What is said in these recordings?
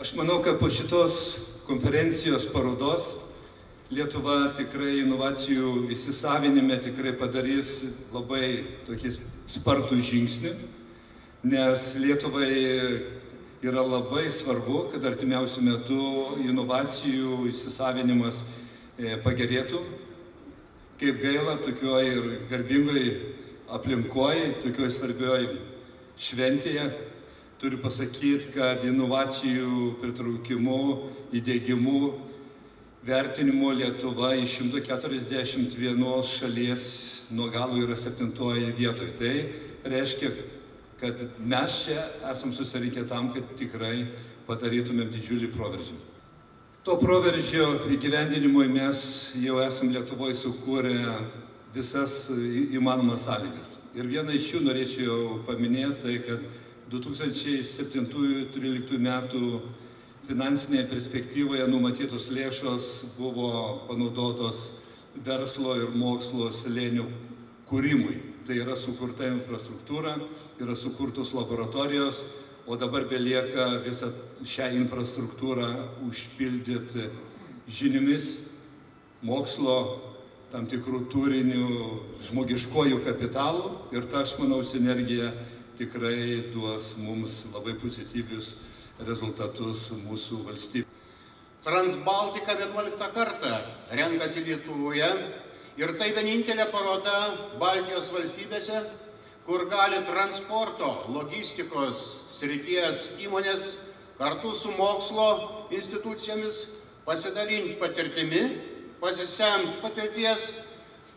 Aš manau, kad po šitos konferencijos parodos Lietuva tikrai inovacijų įsisavinime tikrai padarys labai tokį spartų žingsnį, nes Lietuvai yra labai svarbu, kad artimiausiu metu inovacijų įsisavinimas pagerėtų. Kaip gaila, tokioj ir garbingoj aplinkoj, tokioj svarbioj šventėje, turiu pasakyti, kad inovacijų pritraukimu, įdiegimu, vertinimo Lietuva iš 141 šalies nuo galo yra 7 vietoje. Tai reiškia, kad mes čia esam susirinkę tam, kad tikrai padarytumėm didžiulį proveržį. To proveržio įgyvendinimui mes jau esam Lietuvoje sukūrę visas įmanomas sąlygas. Ir vieną iš jų norėčiau paminėti, tai kad 2007-2013 metų finansinėje perspektyvoje numatytos lėšos buvo panaudotos verslo ir mokslo slėnių kūrimui. Tai yra sukurta infrastruktūra, yra sukurtos laboratorijos, o dabar belieka visą šią infrastruktūrą užpildyti žiniomis, mokslo, tam tikrų turinių, žmogiškojų kapitalų. Ir ta, aš manau, sinergija tikrai duos mums labai pozityvius rezultatus mūsų valstybė. Transbaltika 11 kartą renkasi Lietuvoje ir tai vienintelė paroda Baltijos valstybėse, kur gali transporto, logistikos srities įmonės kartu su mokslo institucijomis pasidalinti patirtimi, pasisemti patirties,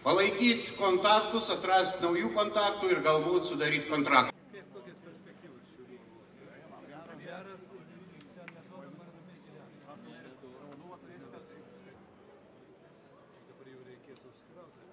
palaikyti kontaktus, atrasti naujų kontaktų ir galbūt sudaryti kontraktą. Dabar jau reikėtų skrauti.